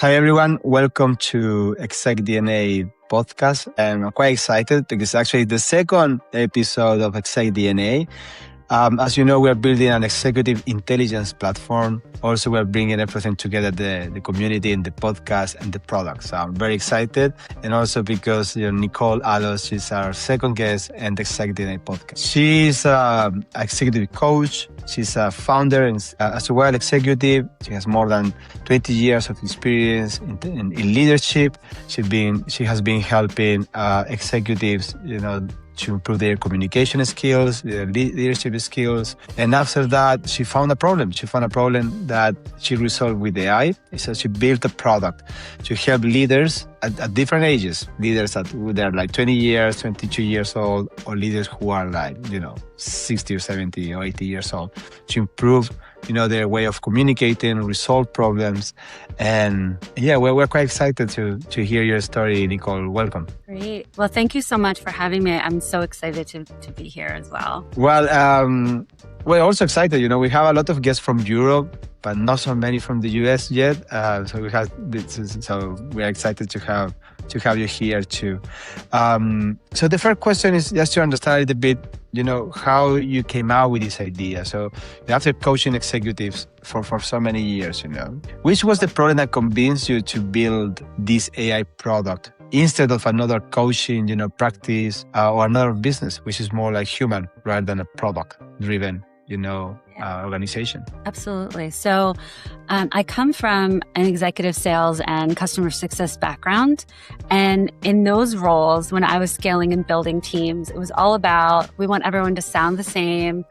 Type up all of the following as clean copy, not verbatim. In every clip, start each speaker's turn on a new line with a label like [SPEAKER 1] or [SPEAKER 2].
[SPEAKER 1] Hi, everyone. Welcome to ExactDNA podcast. And I'm quite excited because actually the second episode of ExactDNA. As you know, we're building an executive intelligence platform. Also, we're bringing everything together, the community and the podcast and the product. So I'm very excited. And also because Nicole Alos is our second guest and the ExactDNA podcast. She's an executive coach. She's a founder and as well executive. She has more than 20 years of experience in leadership. She has been helping executives, to improve their communication skills, their leadership skills. And after that, she found a problem. She found a problem that she resolved with AI. So she built a product to help leaders at different ages. Leaders they're like 20 years, 22 years old, or leaders who are like, 60 or 70 or 80 years old, to improve their way of communicating, resolve problems. And yeah, we're quite excited to hear your story, Nicole. Welcome.
[SPEAKER 2] Great. Well, thank you so much for having me. I'm so excited to be here as well.
[SPEAKER 1] Well, we're also excited. We have a lot of guests from Europe, but not so many from the US yet. So we're excited to have you here too. So the first question is just to understand a little bit, how you came out with this idea. So after coaching executives for so many years, which was the problem that convinced you to build this AI product instead of another coaching, practice or another business, which is more like human rather than a product driven, organization?
[SPEAKER 2] Absolutely. So I come from an executive sales and customer success background. And in those roles, when I was scaling and building teams, it was all about, we want everyone to sound the same,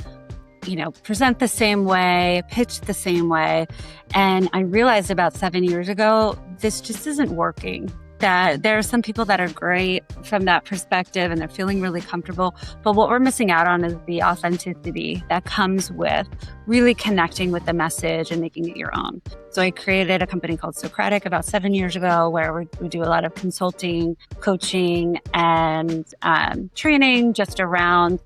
[SPEAKER 2] present the same way, pitch the same way. And I realized about 7 years ago, this just isn't working. That there are some people that are great from that perspective and they're feeling really comfortable. But what we're missing out on is the authenticity that comes with really connecting with the message and making it your own. So I created a company called Socratyc about 7 years ago, where we do a lot of consulting, coaching, and training just around,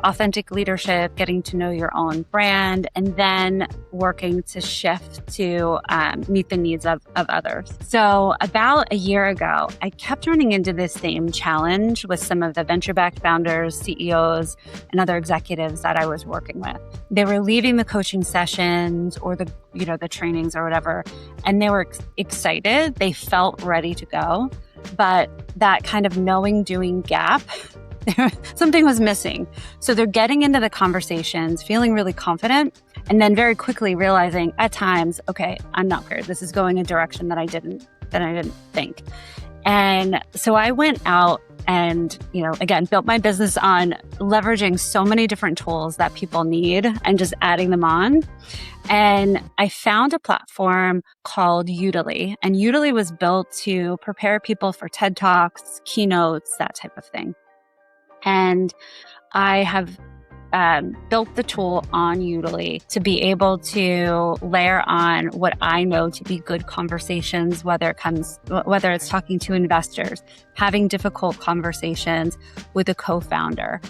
[SPEAKER 2] authentic leadership, getting to know your own brand, and then working to shift to meet the needs of others. So about a year ago, I kept running into this same challenge with some of the venture-backed founders, CEOs, and other executives that I was working with. They were leaving the coaching sessions or the trainings or whatever, and they were excited. They felt ready to go, but that kind of knowing, doing gap, something was missing. So they're getting into the conversations, feeling really confident, and then very quickly realizing at times, okay, I'm not prepared. This is going a direction that I didn't think. And so I went out and, again, built my business on leveraging so many different tools that people need and just adding them on. And I found a platform called Udily. And Udily was built to prepare people for TED Talks, keynotes, that type of thing. And I have built the tool on Udily to be able to layer on what I know to be good conversations, whether it's talking to investors, having difficult conversations with a co-founder,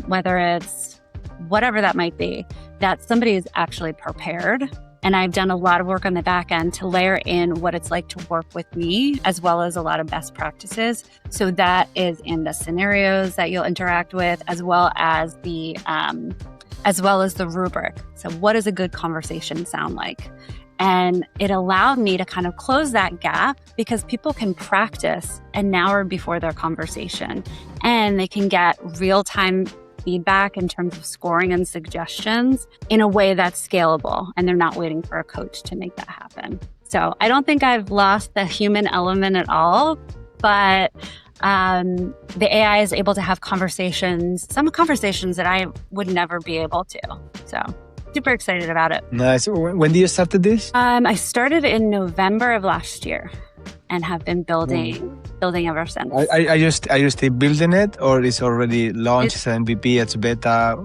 [SPEAKER 2] whether it's whatever that might be, that somebody is actually prepared. And I've done a lot of work on the back end to layer in what it's like to work with me, as well as a lot of best practices. So that is in the scenarios that you'll interact with, as well as the rubric. So what does a good conversation sound like? And it allowed me to kind of close that gap because people can practice an hour before their conversation, and they can get real-time feedback in terms of scoring and suggestions in a way that's scalable, and they're not waiting for a coach to make that happen. So I don't think I've lost the human element at all, but the AI is able to have some conversations that I would never be able to. So super excited about it.
[SPEAKER 1] Nice. When did you start this?
[SPEAKER 2] I started in November of last year and have been building ever since.
[SPEAKER 1] Are you still building it, or is already launched? It's an MVP, it's beta?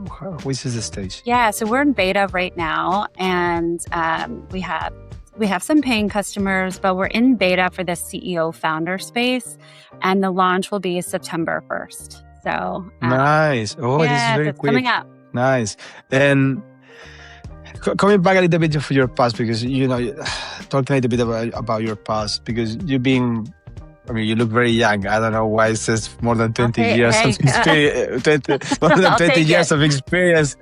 [SPEAKER 1] Which is the stage?
[SPEAKER 2] Yeah, so we're in beta right now, and we have some paying customers, but we're in beta for the CEO founder space, and the launch will be September 1st. So
[SPEAKER 1] nice. Oh, this is very quick.
[SPEAKER 2] Coming up.
[SPEAKER 1] Nice. And coming back a little bit to your past, because talking a little bit about your past, because you look very young. I don't know why it says more than 20 years of experience. 20 years of experience.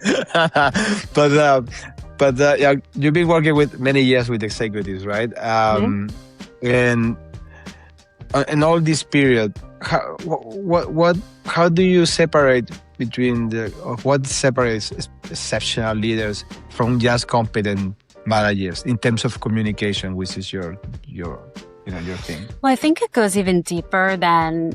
[SPEAKER 1] but yeah, you've been working with many years with executives, right? And in all this period, how do you separate between what separates exceptional leaders from just competent managers in terms of communication, which is your thing?
[SPEAKER 2] Well, I think it goes even deeper than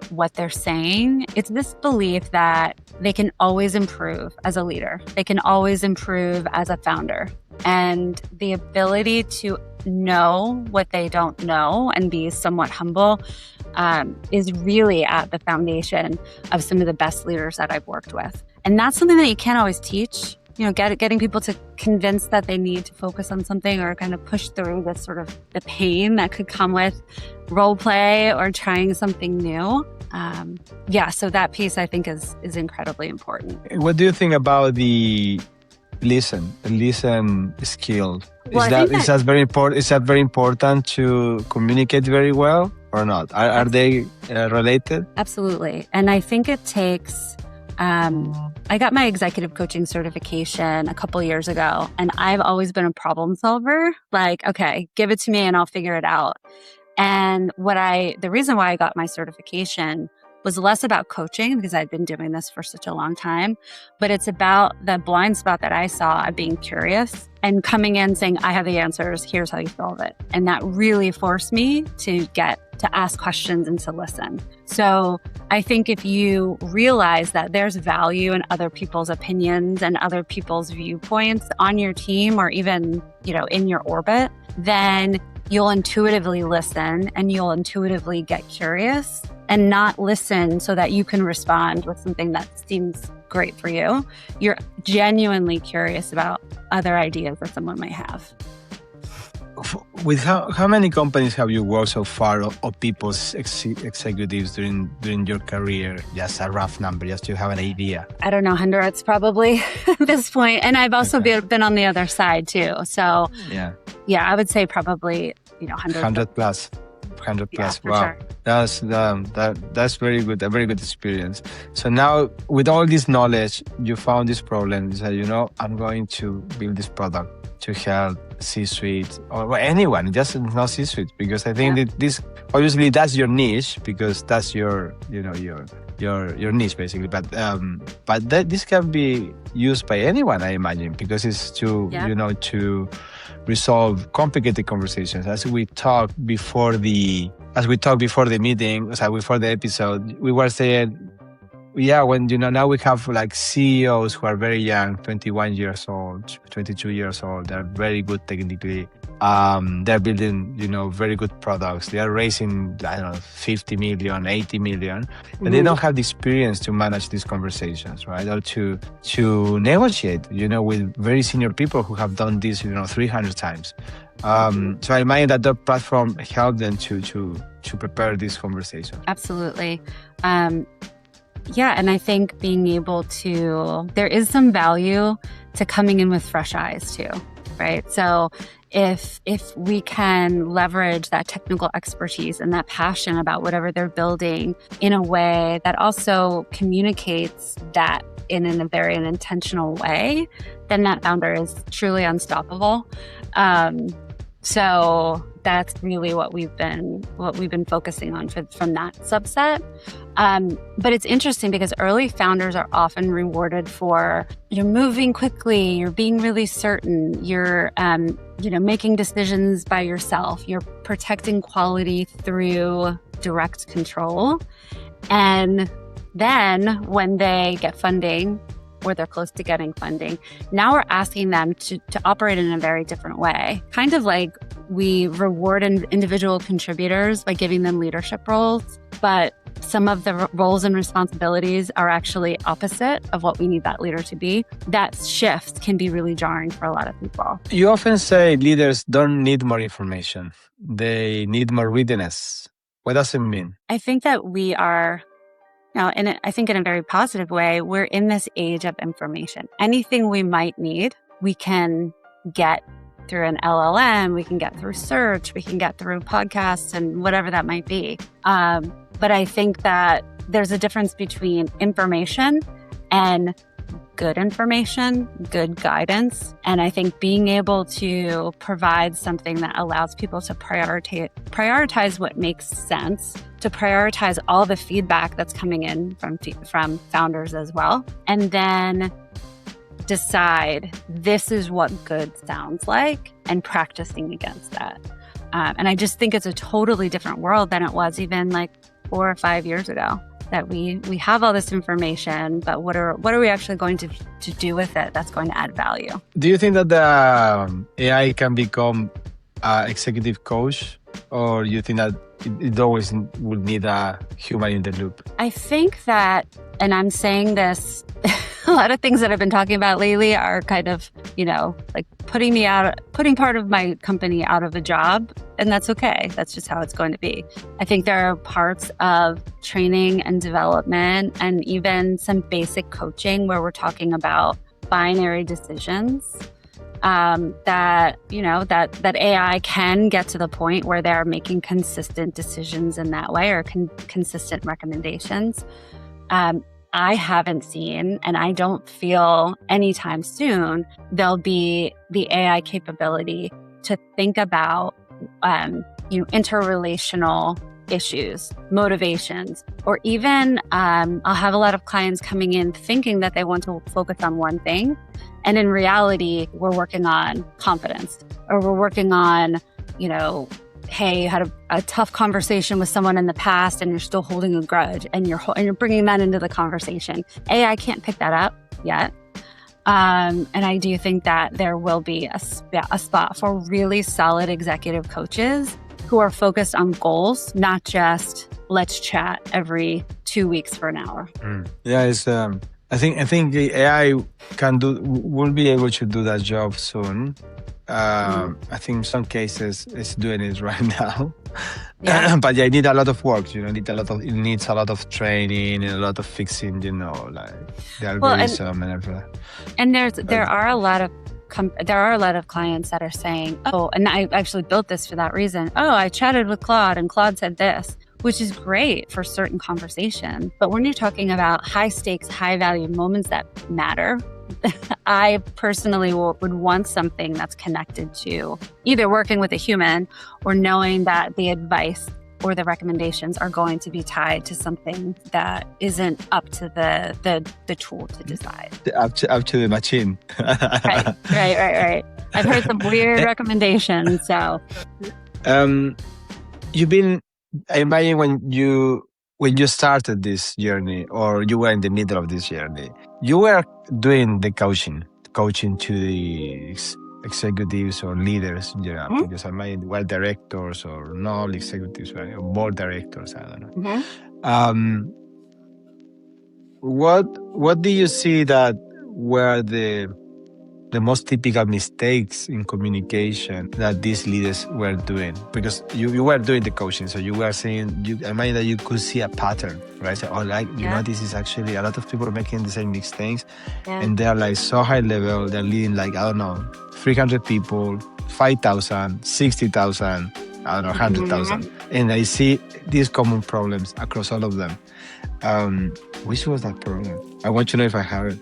[SPEAKER 2] what they're saying. It's this belief that they can always improve as a leader. They can always improve as a founder. And the ability to know what they don't know and be somewhat humble is really at the foundation of some of the best leaders that I've worked with. And that's something that you can't always teach. Getting people to convince that they need to focus on something or kind of push through this sort of the pain that could come with role play or trying something new. So that piece I think is incredibly important.
[SPEAKER 1] What do you think about the listen skill? Is that very important? Is that very important to communicate very well or not? Are they related?
[SPEAKER 2] Absolutely. And I think it takes... I got my executive coaching certification a couple years ago, and I've always been a problem solver. Like, okay, give it to me and I'll figure it out. And the reason why I got my certification was less about coaching, because I'd been doing this for such a long time, but it's about the blind spot that I saw of being curious and coming in saying, I have the answers, here's how you solve it. And that really forced me to ask questions and to listen. So I think if you realize that there's value in other people's opinions and other people's viewpoints on your team or even, in your orbit, then you'll intuitively listen and you'll intuitively get curious and not listen so that you can respond with something that seems great for you. You're genuinely curious about other ideas that someone might have.
[SPEAKER 1] With how many companies have you worked so far, or people's executives during your career? Just a rough number, just to have an idea.
[SPEAKER 2] I don't know, hundreds probably at this point. And I've also been on the other side too. So yeah, I would say probably 100
[SPEAKER 1] plus. 100 plus.
[SPEAKER 2] Yeah,
[SPEAKER 1] wow,
[SPEAKER 2] sure.
[SPEAKER 1] That's very good. A very good experience. So now, with all this knowledge, you found this problem. You said, I'm going to build this product to help C-suite or anyone, just not C-suite, because I think that this obviously that's your niche, because that's your niche basically. But this can be used by anyone, I imagine, because it's to resolve complicated conversations. As we talked before the meeting, before the episode, we were saying, when now we have like CEOs who are very young, 21 years old, 22 years old. They're very good technically. They're building, very good products. They are raising, 50 million, 80 million, but they don't have the experience to manage these conversations, right? Or to negotiate, with very senior people who have done this, 300 times. So I imagine that the platform helped them to prepare these conversations.
[SPEAKER 2] Absolutely. And I think being able there is some value to coming in with fresh eyes too, right? So if we can leverage that technical expertise and that passion about whatever they're building in a way that also communicates that in a very intentional way, then that founder is truly unstoppable. So that's really what we've been focusing on from that subset. But it's interesting because early founders are often rewarded for you're moving quickly, you're being really certain, you're making decisions by yourself, you're protecting quality through direct control. And then when they get funding, or they're close to getting funding, now we're asking them to operate in a very different way. Kind of like we reward individual contributors by giving them leadership roles, but some of the roles and responsibilities are actually opposite of what we need that leader to be. That shift can be really jarring for a lot of people.
[SPEAKER 1] You often say leaders don't need more information. They need more readiness. What does it mean?
[SPEAKER 2] I think that we are... Now, I think in a very positive way, we're in this age of information. Anything we might need we can get through an LLM, we can get through search, we can get through podcasts and whatever that might be. But I think that there's a difference between information and good information, good guidance. And I think being able to provide something that allows people to prioritize what makes sense, to prioritize all the feedback that's coming in from founders as well, and then decide this is what good sounds like and practicing against that. And I just think it's a totally different world than it was even like 4 or 5 years ago. That we have all this information, but what are we actually going to do with it that's going to add value?
[SPEAKER 1] Do you think that the AI can become an executive coach, or you think that it always would need a human in the loop?
[SPEAKER 2] I think that, and I'm saying this, a lot of things that I've been talking about lately are kind of, like putting part of my company out of a job. And that's okay. That's just how it's going to be. I think there are parts of training and development and even some basic coaching where we're talking about binary decisions that AI can get to the point where they're making consistent decisions in that way, or consistent recommendations. I haven't seen, and I don't feel anytime soon, there'll be the AI capability to think about interrelational issues, motivations, or even I'll have a lot of clients coming in thinking that they want to focus on one thing. And in reality, we're working on confidence, or we're working on, hey, you had a tough conversation with someone in the past and you're still holding a grudge, and you're bringing that into the conversation. AI can't pick that up yet. And I do think that there will be a spot for really solid executive coaches who are focused on goals, not just let's chat every 2 weeks for an hour.
[SPEAKER 1] Yeah, it's. I think the AI will be able to do that job soon. I think in some cases it's doing it right now. Yeah. But yeah, it needs a lot of work. It needs a lot of training and a lot of fixing. Like the algorithm and everything.
[SPEAKER 2] And there are a lot of clients that are saying, oh, and I actually built this for that reason. Oh, I chatted with Claude and Claude said this, which is great for certain conversation. But when you're talking about high stakes, high value moments that matter, I personally would want something that's connected to either working with a human or knowing that the advice or the recommendations are going to be tied to something that isn't up to the tool to decide.
[SPEAKER 1] Up to the machine.
[SPEAKER 2] Right. I've heard some weird recommendations. So,
[SPEAKER 1] you've been. I imagine when you started this journey, or you were in the middle of this journey, you were doing the coaching to the executives or leaders, because I might well directors or non-executives, right? Or board directors, I don't know. What do you see that were the most typical mistakes in communication that these leaders were doing? Because you were doing the coaching, so you were saying, I imagine that you could see a pattern, right? So, this is actually a lot of people are making the same mistakes, and they're like so high level, they're leading 300 people, 5,000, 60,000, 100,000. And I see these common problems across all of them. Which was that problem? I want to know if I have it.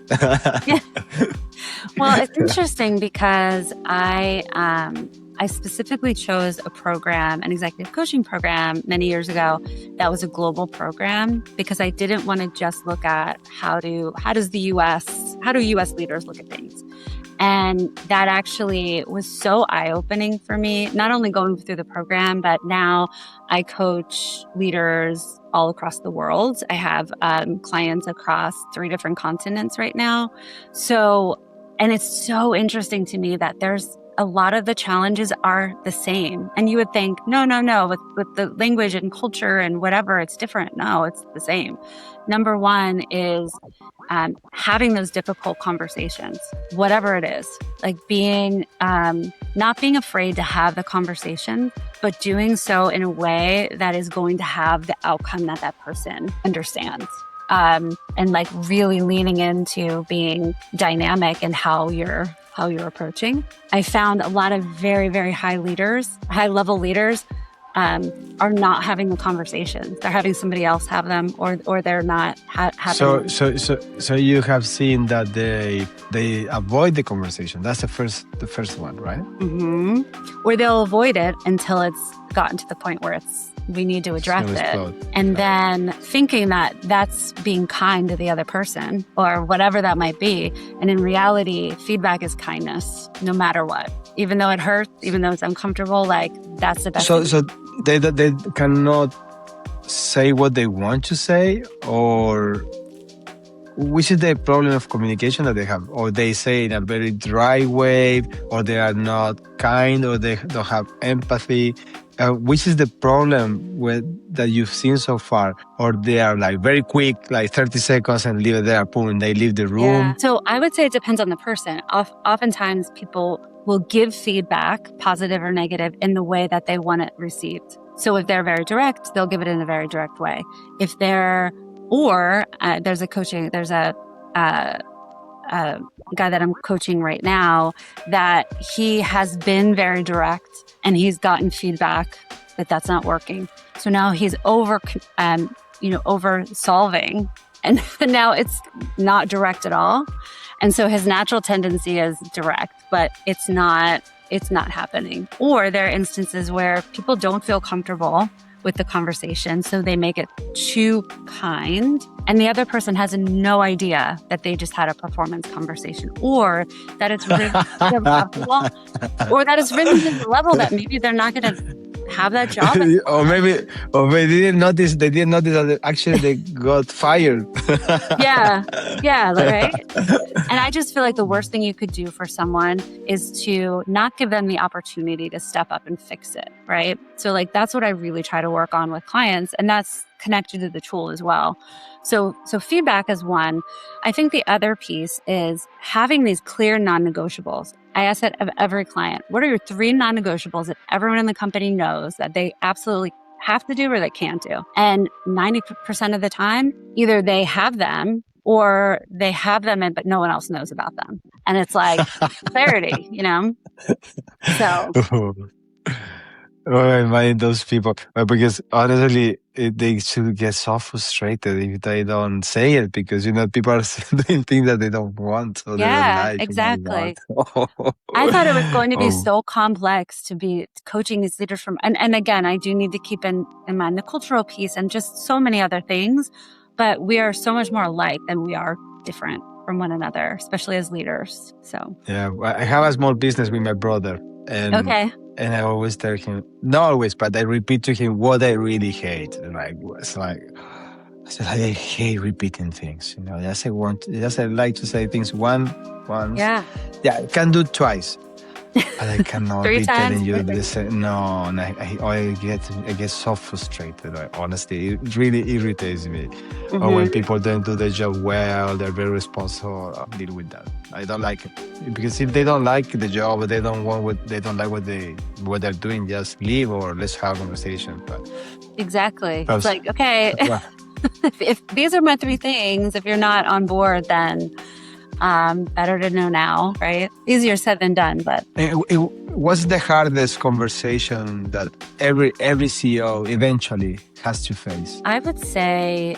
[SPEAKER 2] Well, it's interesting because I specifically chose a program, an executive coaching program many years ago that was a global program, because I didn't want to just look at how do US leaders look at things. And that actually was so eye-opening for me, not only going through the program, but now I coach leaders all across the world. I have clients across 3 different continents right now. And it's so interesting to me that there's a lot of the challenges are the same. And you would think, no, with the language and culture and whatever, it's different. No, it's the same. Number one is having those difficult conversations, whatever it is, like not being afraid to have the conversation, but doing so in a way that is going to have the outcome that person understands. And like really leaning into being dynamic and how you're how you're approaching. I found a lot of very, very high level leaders are not having the conversations. They're having somebody else have them, or they're not having them.
[SPEAKER 1] So you have seen that they avoid the conversation. That's the first one, right?
[SPEAKER 2] Mm-hmm. Or they'll avoid it until it's gotten to the point where we need to address it. And then thinking that that's being kind to the other person or whatever that might be. And in reality, feedback is kindness, no matter what. Even though it hurts, even though it's uncomfortable, like that's the best.
[SPEAKER 1] So they cannot say what they want to say, or which is the problem of communication that they have? Or they say in a very dry way, or they are not kind, or they don't have empathy. Which is the problem that you've seen so far? Or they are like very quick, like 30 seconds and leave it there, boom, and they leave the room?
[SPEAKER 2] Yeah. So I would say it depends on the person. Oftentimes people will give feedback, positive or negative, in the way that they want it received. So if they're very direct, they'll give it in a very direct way. If they're, there's a guy that I'm coaching right now that he has been very direct and he's gotten feedback that that's not working. So now he's over solving, and now it's not direct at all. And so his natural tendency is direct, but it's not happening. Or there are instances where people don't feel comfortable with the conversation, so they make it too kind, and the other person has no idea that they just had a performance conversation, or that it's written to the level, or that it's written to the level that maybe they're not going to have that job.
[SPEAKER 1] or maybe they didn't notice that actually they got fired.
[SPEAKER 2] Yeah, right. And I just feel like the worst thing you could do for someone is to not give them the opportunity to step up and fix it, right? So like that's what I really try to work on with clients, and that's connected to the tool as well. So feedback is one. I think the other piece is having these clear non-negotiables. I ask that of every client. What are your 3 non-negotiables that everyone in the company knows that they absolutely have to do or they can't do? And 90% of the time, either they have them or they have them, but no one else knows about them. And it's like clarity, So.
[SPEAKER 1] Oh, I mind those people, because honestly, they should get so frustrated if they don't say it, because people are doing things that they don't want or they don't like.
[SPEAKER 2] Exactly. I thought it was going to be so complex to be coaching these leaders from, and again, I do need to keep in mind the cultural piece and just so many other things, but we are so much more alike than we are different from one another, especially as leaders. So
[SPEAKER 1] yeah, I have a small business with my brother, and
[SPEAKER 2] okay.
[SPEAKER 1] And I always tell him, not always, but I repeat to him what I really hate. And I hate repeating things. I like to say things once.
[SPEAKER 2] Yeah,
[SPEAKER 1] I can do it twice. But I cannot be telling you this. No, I get so frustrated. Honestly, it really irritates me. Mm-hmm. Or when people don't do their job well, they're very responsible. I'll deal with that. I don't like it, because if they don't like the job, or they don't like what they're doing, just leave or let's have a conversation. But
[SPEAKER 2] exactly, it's like, okay, if these are my 3 things, if you're not on board, then better to know now, right? Easier said than done, but
[SPEAKER 1] what's the hardest conversation that every CEO eventually has to face?
[SPEAKER 2] I would say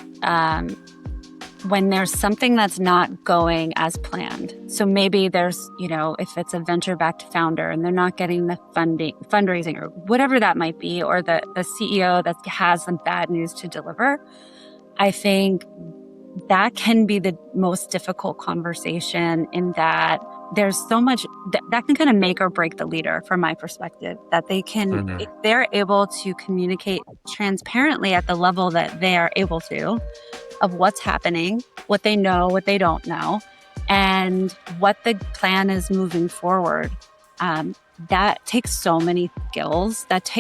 [SPEAKER 2] when there's something that's not going as planned. So maybe there's, if it's a venture-backed founder and they're not getting the fundraising or whatever that might be, or the CEO that has some bad news to deliver, I think that can be the most difficult conversation, in that there's so much that can kind of make or break the leader, from my perspective, that they can, if they're able to communicate transparently at the level that they are able to, of what's happening, what they know, what they don't know, and what the plan is moving forward. That takes so many skills. That's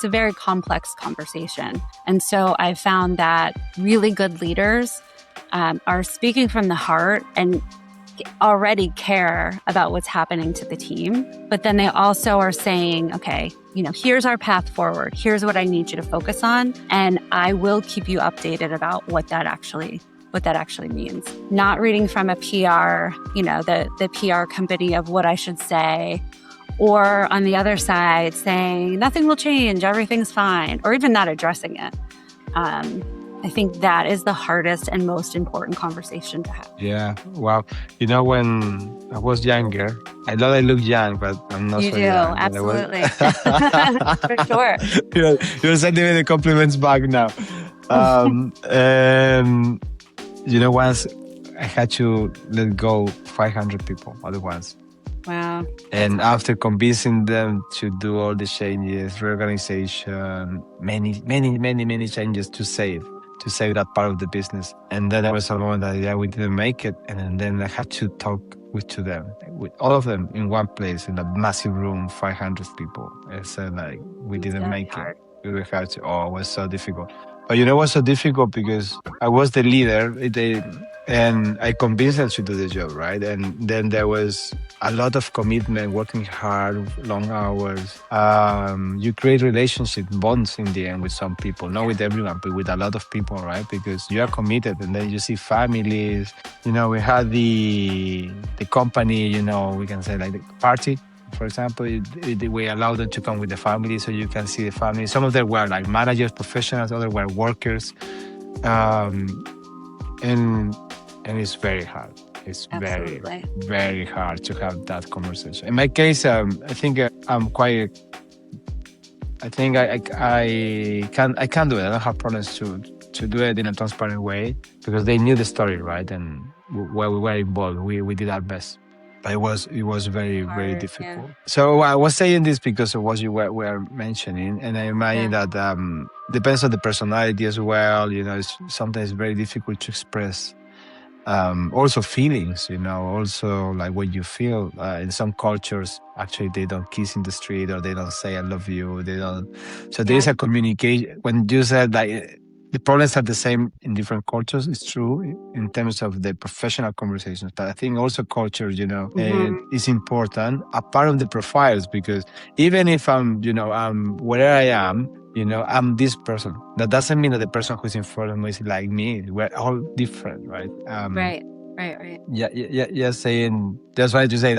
[SPEAKER 2] a very complex conversation. And so I've found that really good leaders are speaking from the heart and already care about what's happening to the team. But then they also are saying, okay, here's our path forward. Here's what I need you to focus on. And I will keep you updated about what that actually what that actually means. Not reading from a PR, the PR company of what I should say, or on the other side saying nothing will change, everything's fine, or even not addressing it. I think that is the hardest and most important conversation to have.
[SPEAKER 1] Yeah. Wow. When I was younger, I know I look young, but I'm not
[SPEAKER 2] You
[SPEAKER 1] so
[SPEAKER 2] do,
[SPEAKER 1] young.
[SPEAKER 2] absolutely. For sure.
[SPEAKER 1] You're sending me the compliments back now. Once I had to let go 500 people at once.
[SPEAKER 2] Wow.
[SPEAKER 1] And after convincing them to do all the changes, reorganization, many changes to save that part of the business. And then there was a moment that, we didn't make it. And then I had to talk with all of them in one place, in a massive room, 500 people. I said, we didn't make it. We had to, it was so difficult. But it was so difficult because I was the leader and I convinced them to do the job, right? And then there was a lot of commitment, working hard, long hours. You create relationship bonds in the end with some people, not with everyone, but with a lot of people, right? Because you are committed, and then you see families. We had the company, we can say the party. For example, we allowed them to come with the family so you can see the family. Some of them were managers, professionals, others were workers. And it's very hard. It's
[SPEAKER 2] Absolutely.
[SPEAKER 1] very, very hard to have that conversation. In my case, I think I'm quite. I think I can do it. I don't have problems to do it in a transparent way because they knew the story, right? And while we were involved, we did our best. But it was very, very difficult. Yeah. So I was saying this because of what you were mentioning, and I imagine that depends on the personality as well. It's sometimes very difficult to express. Also feelings, also what you feel. In some cultures, actually, they don't kiss in the street or they don't say "I love you." They don't. So there is a communication. When you said the problems are the same in different cultures, it's true in terms of the professional conversations. But I think also culture, is important, a part of the profiles, because even if I'm where I am, I'm this person. That doesn't mean that the person who's in front of me is like me. We're all different, right?
[SPEAKER 2] Right.
[SPEAKER 1] Yeah. Saying that's why to say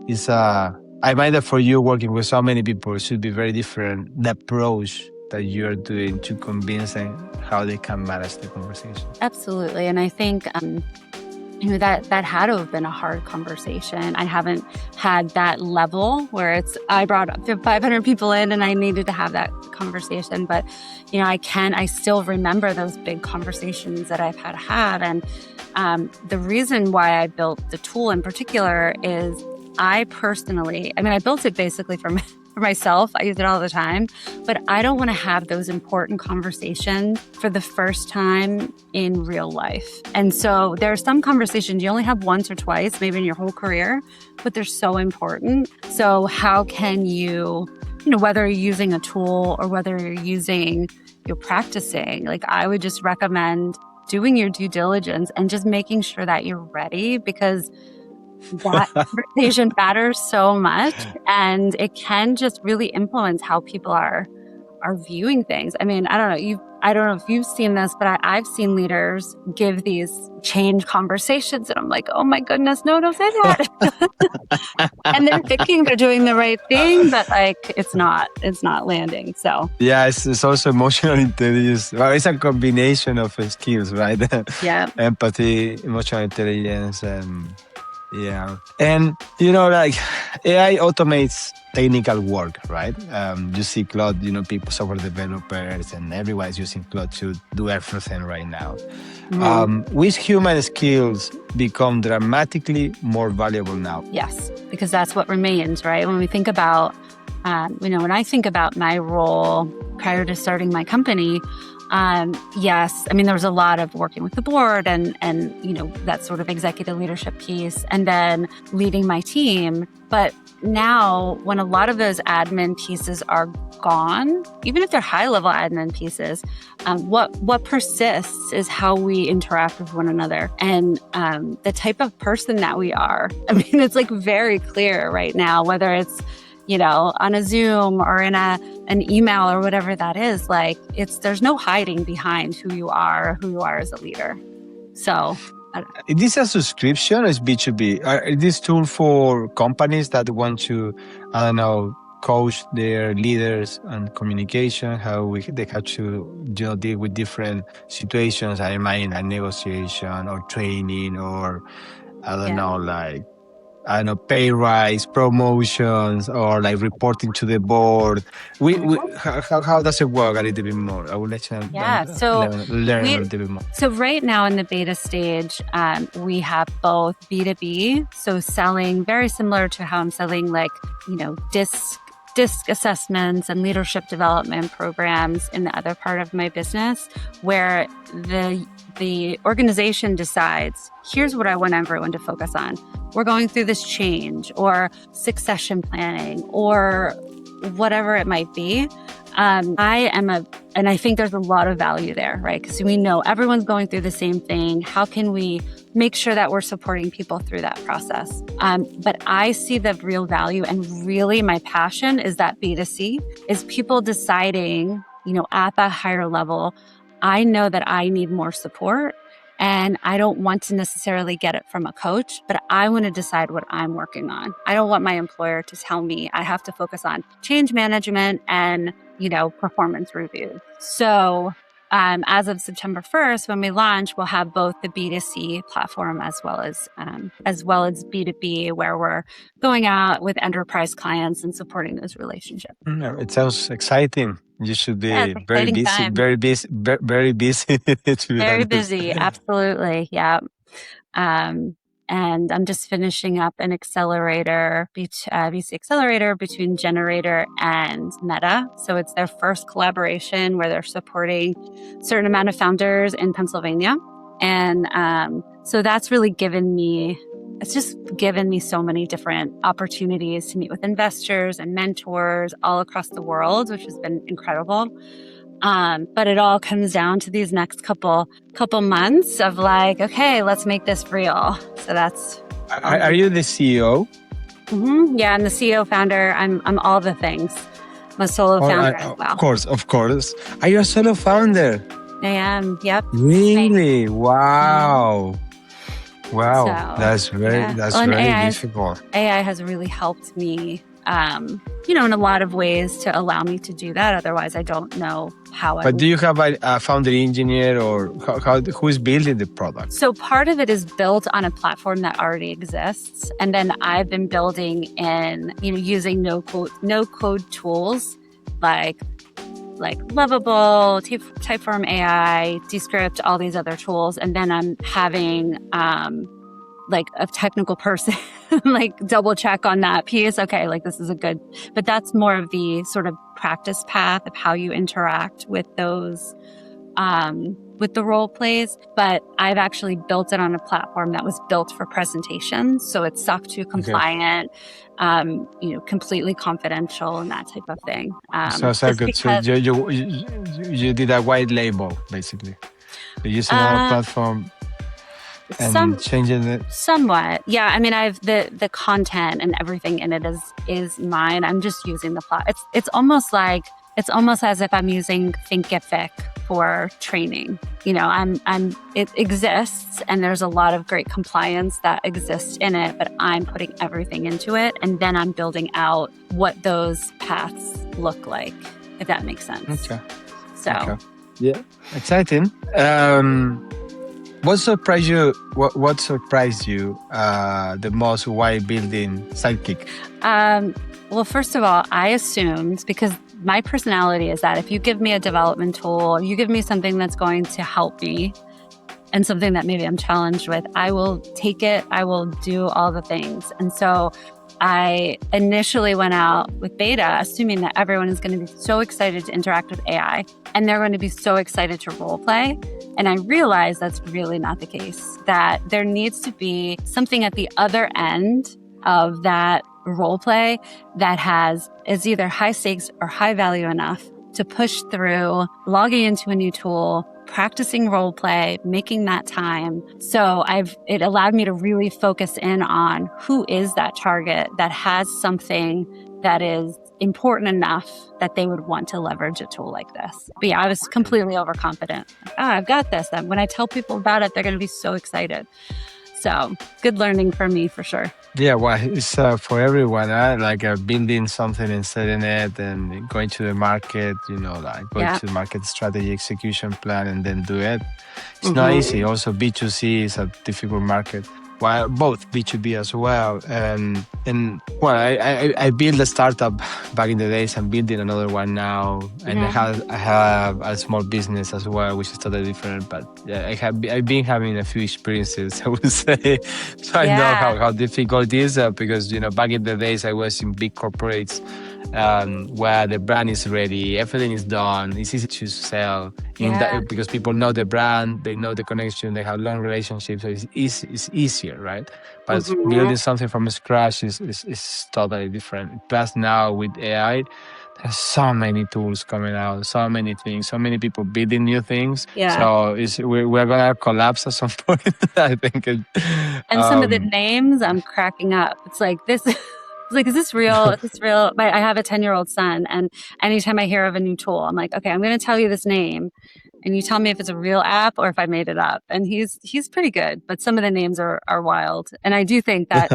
[SPEAKER 1] it's I mind that for you working with so many people, it should be very different. The approach that you're doing to convince them how they can manage the conversation.
[SPEAKER 2] Absolutely. And I think that had to have been a hard conversation. I haven't had that level where I brought 500 people in and I needed to have that conversation. But, I still remember those big conversations that I've had to have. And the reason why I built the tool in particular is I built it basically for myself. I use it all the time, but I don't want to have those important conversations for the first time in real life. And so there are some conversations you only have once or twice, maybe in your whole career, but they're so important. So how can you, whether you're using a tool or whether you're practicing, I would just recommend doing your due diligence and just making sure that you're ready, because that conversation matters so much, and it can just really influence how people are viewing things. I mean, I don't know if you've seen this, but I've seen leaders give these change conversations, and I'm like, oh my goodness, no, don't say that. And they're thinking they're doing the right thing, but it's not landing. So
[SPEAKER 1] yeah, it's also emotional intelligence. Well, it's a combination of skills, right?
[SPEAKER 2] Yeah,
[SPEAKER 1] empathy, emotional intelligence, and yeah. And, AI automates technical work, right? You see Claude, people, software developers, and everyone's using Claude to do everything right now. Mm-hmm. Which human skills become dramatically more valuable now?
[SPEAKER 2] Yes, because that's what remains, right? When we think about, when I think about my role prior to starting my company, yes, there was a lot of working with the board and that sort of executive leadership piece, and then leading my team. But now, when a lot of those admin pieces are gone, even if they're high-level admin pieces, what persists is how we interact with one another and the type of person that we are. It's very clear right now, whether it's on a Zoom or in an email or whatever that is, like there's no hiding behind who you are as a leader. So
[SPEAKER 1] is this a subscription or is B2B? Is this tool for companies that want to, I don't know, coach their leaders on communication, they have to deal with different situations, I imagine, like negotiation or training or, pay rise, promotions, or like reporting to the board. How does it work a little bit more? I would let you learn a little bit more.
[SPEAKER 2] So right now in the beta stage, we have both B2B, so selling very similar to how I'm selling DISC assessments and leadership development programs in the other part of my business, where the organization decides, here's what I want everyone to focus on. We're going through this change or succession planning or whatever it might be. And I think there's a lot of value there, right? Because we know everyone's going through the same thing. How can we make sure that we're supporting people through that process? But I see the real value, and really my passion is that B2C is people deciding, at that higher level, I know that I need more support and I don't want to necessarily get it from a coach, but I want to decide what I'm working on. I don't want my employer to tell me I have to focus on change management and, performance reviews. So as of September 1st, when we launch, we'll have both the B2C platform as well as B2B, where we're going out with enterprise clients and supporting those relationships.
[SPEAKER 1] It sounds exciting. You should be very busy,
[SPEAKER 2] time.
[SPEAKER 1] very busy, very busy.
[SPEAKER 2] Very busy, absolutely, yeah. And I'm just finishing up an accelerator, VC accelerator between Generator and Meta. So it's their first collaboration where they're supporting a certain amount of founders in Pennsylvania. And so that's really given me so many different opportunities to meet with investors and mentors all across the world, which has been incredible. But it all comes down to these next couple months of like, okay, let's make this real. So that's.
[SPEAKER 1] Are you the CEO?
[SPEAKER 2] Mm-hmm. Yeah, I'm the CEO founder. I'm all the things. I'm a solo founder as well.
[SPEAKER 1] Of course. Are you a solo founder?
[SPEAKER 2] I am. Yep.
[SPEAKER 1] Really? Wow. Wow.
[SPEAKER 2] So,
[SPEAKER 1] that's very difficult.
[SPEAKER 2] AI has really helped me, in a lot of ways to allow me to do that. Otherwise, I don't know how.
[SPEAKER 1] But do you have a founder engineer, or who's building the product?
[SPEAKER 2] So part of it is built on a platform that already exists, and then I've been building in, using no code tools like Lovable, Typeform AI, Descript, all these other tools, and then I'm having a technical person double check on that piece. Okay, this is but that's more of the sort of practice path of how you interact with those, with the role plays. But I've actually built it on a platform that was built for presentations. So it's SOC 2 compliant, completely confidential and that type of thing.
[SPEAKER 1] So good. So you did a white label, basically. You're using our platform. And changing it
[SPEAKER 2] somewhat, yeah. I mean, I've the content and everything in it is mine. I'm just using the plot. It's almost as if I'm using Thinkific for training. It exists, and there's a lot of great compliance that exists in it. But I'm putting everything into it, and then I'm building out what those paths look like, if that makes sense.
[SPEAKER 1] Okay.
[SPEAKER 2] So,
[SPEAKER 1] yeah, exciting. What surprised you? What surprised you the most while building Sidekick?
[SPEAKER 2] Well, first of all, I assumed, because my personality is that if you give me a development tool, you give me something that's going to help me, and something that maybe I'm challenged with, I will take it. I will do all the things. And so I initially went out with beta, assuming that everyone is going to be so excited to interact with AI, and they're going to be so excited to role play. And I realized that's really not the case, that there needs to be something at the other end of that role play that is either high stakes or high value enough to push through logging into a new tool, practicing role play, making that time. So it allowed me to really focus in on who is that target that has something that is important enough that they would want to leverage a tool like this. But yeah, I was completely overconfident. I've got this. And when I tell people about it, they're going to be so excited. So good learning for me for sure.
[SPEAKER 1] Yeah, well, it's for everyone, like building something and selling it and going to the market, like going to the market strategy, execution plan, and then do it. It's not easy. Also, B2C is a difficult market. Well, both B2B as well. And well, I built a startup back in the days. I'm building another one now. And I have a small business as well, which is totally different. But yeah, I've been having a few experiences, I would say. So I know how difficult it is because, back in the days I was in big corporates where the brand is ready, everything is done, it's easy to sell because people know the brand, they know the connection, they have long relationships, so it's easier, right? But building something from scratch is totally different. Plus now with AI, there's so many tools coming out, so many things, so many people building new things. So we're going to collapse at some point, I think. And
[SPEAKER 2] some of the names, I'm cracking up. It's like this... It's like, is this real? Is this real? I have a 10-year-old son, and anytime I hear of a new tool, I'm like, okay, I'm going to tell you this name, and you tell me if it's a real app or if I made it up. And he's pretty good, but some of the names are wild. And I do think that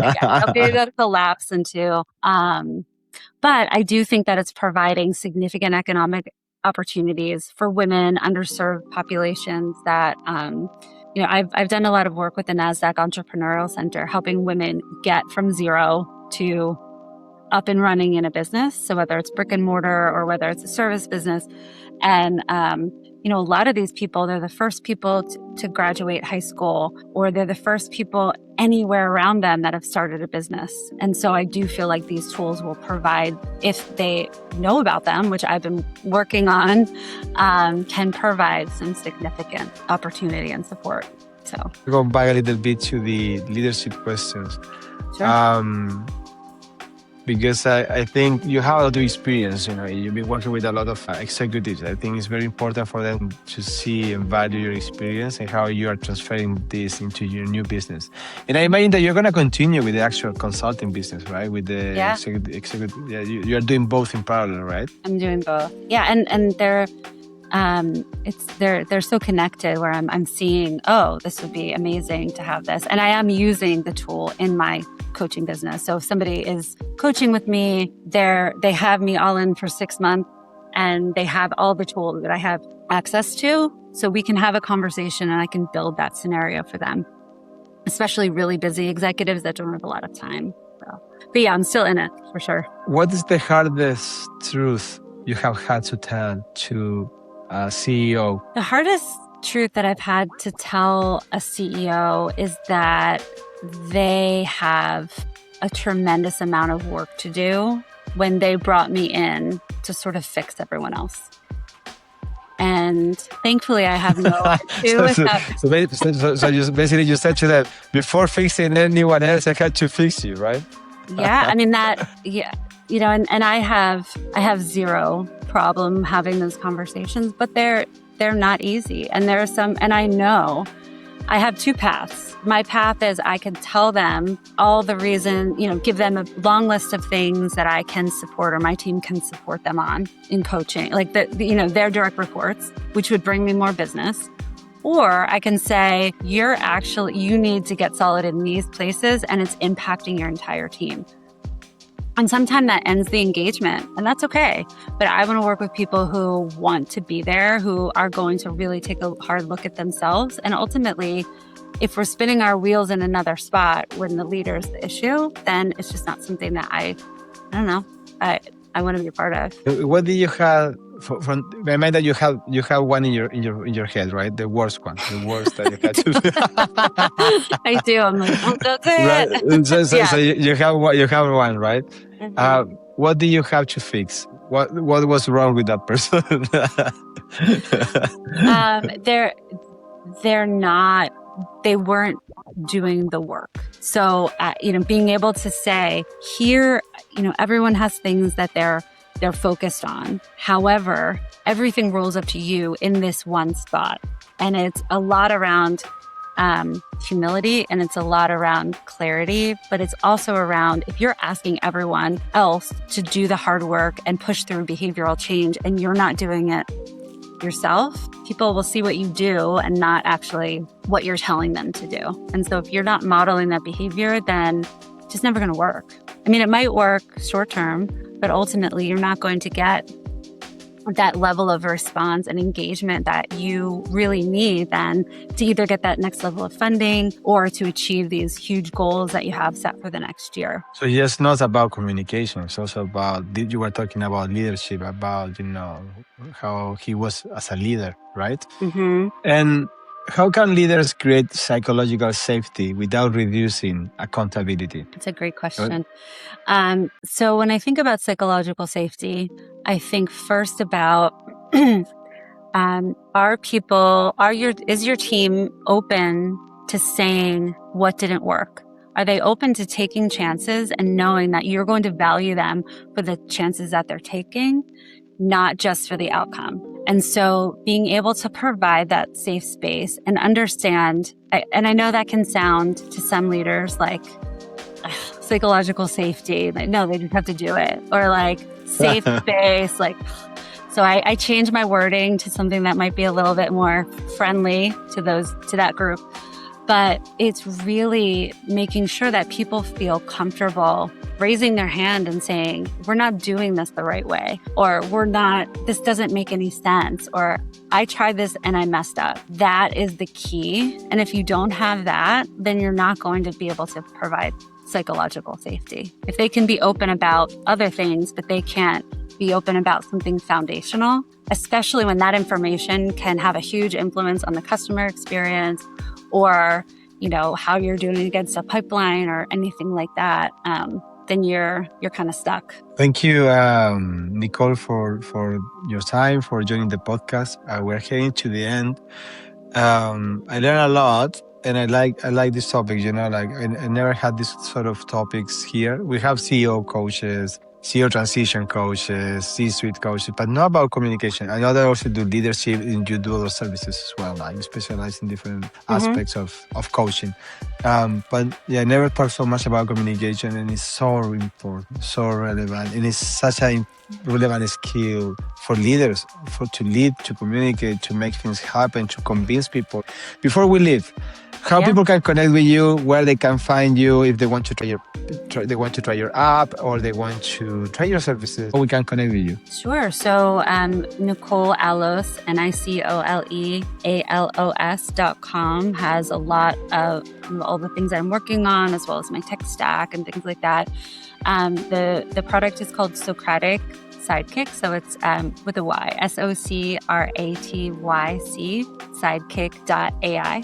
[SPEAKER 2] it'll collapse into, but I do think that it's providing significant economic opportunities for women, underserved populations that, I've done a lot of work with the NASDAQ Entrepreneurial Center, helping women get from zero to up and running in a business. So whether it's brick and mortar or whether it's a service business. And, a lot of these people, they're the first people to graduate high school, or they're the first people anywhere around them that have started a business. And so I do feel like these tools will provide, if they know about them, which I've been working on, can provide some significant opportunity and support. So
[SPEAKER 1] go back a little bit to the leadership questions.
[SPEAKER 2] Sure.
[SPEAKER 1] Because I think you have a lot of experience, you've been working with a lot of executives. I think it's very important for them to see and value your experience and how you are transferring this into your new business. And I imagine that you're going to continue with the actual consulting business, right? With the executive, you are doing both in parallel, right?
[SPEAKER 2] I'm doing both. Yeah, and they're so connected where I'm seeing, this would be amazing to have this. And I am using the tool in my coaching business. So if somebody is coaching with me, they have me all in for 6 months and they have all the tools that I have access to. So we can have a conversation and I can build that scenario for them, especially really busy executives that don't have a lot of time. So, but yeah, I'm still in it for sure.
[SPEAKER 1] What is the hardest truth you have had to tell to a CEO?
[SPEAKER 2] The hardest truth that I've had to tell a CEO is that they have a tremendous amount of work to do when they brought me in to sort of fix everyone else. And thankfully, I have no issue with that.
[SPEAKER 1] So you said to them, before fixing anyone else, I had to fix you, right?
[SPEAKER 2] Yeah, I mean and I have zero problem having those conversations, but they're not easy. And there are some, and I know I have two paths. My path is I can tell them all the reason, give them a long list of things that I can support or my team can support them on in coaching, like their direct reports, which would bring me more business. Or I can say, you need to get solid in these places and it's impacting your entire team. And sometimes that ends the engagement, and that's okay. But I want to work with people who want to be there, who are going to really take a hard look at themselves. And ultimately, if we're spinning our wheels in another spot when the leader is the issue, then it's just not something that I want to be a part of.
[SPEAKER 1] What did you have? I mean that you have one in your head, right? The worst one, the worst that you had to.
[SPEAKER 2] I do. I'm like, that's it.
[SPEAKER 1] Right? So you have one, right? Mm-hmm. What do you have to fix? What was wrong with that person?
[SPEAKER 2] They weren't doing the work. So, being able to say, here, everyone has things that they're focused on. However, everything rolls up to you in this one spot. And it's a lot around humility, and it's a lot around clarity, but it's also around if you're asking everyone else to do the hard work and push through behavioral change and you're not doing it yourself, people will see what you do and not actually what you're telling them to do. And so if you're not modeling that behavior, then it's just never going to work. I mean, it might work short term, but ultimately you're not going to get that level of response and engagement that you really need then to either get that next level of funding or to achieve these huge goals that you have set for the next year.
[SPEAKER 1] So it's not about communication. It's also about, you were talking about leadership, about, how he was as a leader, right?
[SPEAKER 2] Mm-hmm.
[SPEAKER 1] And how can leaders create psychological safety without reducing accountability?
[SPEAKER 2] That's a great question. So when I think about psychological safety, I think first about is your team open to saying what didn't work? Are they open to taking chances and knowing that you're going to value them for the chances that they're taking, not just for the outcome? And so being able to provide that safe space and understand, and I know that can sound to some leaders like psychological safety, like, no, they just have to do it. Or like safe space, like, so I changed my wording to something that might be a little bit more friendly to that group. But it's really making sure that people feel comfortable raising their hand and saying, we're not doing this the right way, or this doesn't make any sense, or I tried this and I messed up. That is the key. And if you don't have that, then you're not going to be able to provide psychological safety. If they can be open about other things, but they can't be open about something foundational, especially when that information can have a huge influence on the customer experience or, how you're doing against a pipeline or anything like that, then you're kind of stuck.
[SPEAKER 1] Thank you, Nicole, for your time, for joining the podcast. We're heading to the end. I learned a lot, and I like this topic. I never had this sort of topics here. We have CEO coaches, CEO transition coaches, C-suite coaches, but not about communication. I know they also do leadership and you do other services as well. Like you specialize in different aspects of coaching. But I never talked so much about communication, and it's so important, so relevant, and it's such a relevant skill for leaders, to lead, to communicate, to make things happen, to convince people. Before we leave, how people can connect with you, where they can find you, if they want to try your app, or they want to try your services, how we can connect with you.
[SPEAKER 2] Sure. So Nicole Alos, NicoleAlos.com has a lot of all the things I'm working on, as well as my tech stack and things like that. The product is called Socratyc Sidekick. So it's with a Y, SOCRATYC, sidekick.ai.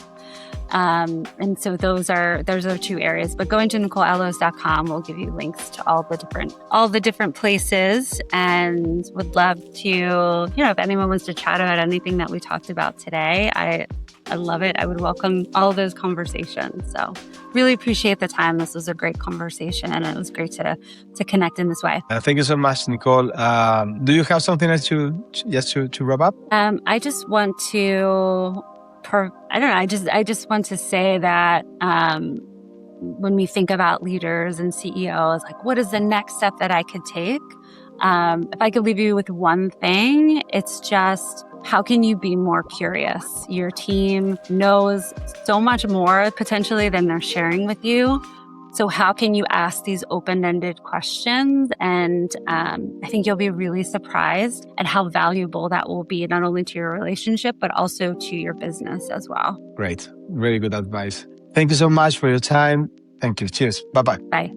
[SPEAKER 2] And so those are two areas, but going to NicoleAlos.com will give you links to all the different places, and would love to, if anyone wants to chat about anything that we talked about today, I love it. I would welcome all of those conversations. So really appreciate the time. This was a great conversation, and it was great to connect in this way.
[SPEAKER 1] Thank you so much, Nicole. Do you have something else to wrap up?
[SPEAKER 2] I just want to I just want to say that when we think about leaders and CEOs, like, what is the next step that I could take? If I could leave you with one thing, it's just, how can you be more curious? Your team knows so much more potentially than they're sharing with you. So how can you ask these open-ended questions? And I think you'll be really surprised at how valuable that will be, not only to your relationship, but also to your business as well.
[SPEAKER 1] Great. Very good advice. Thank you so much for your time. Thank you. Cheers. Bye-bye.
[SPEAKER 2] Bye.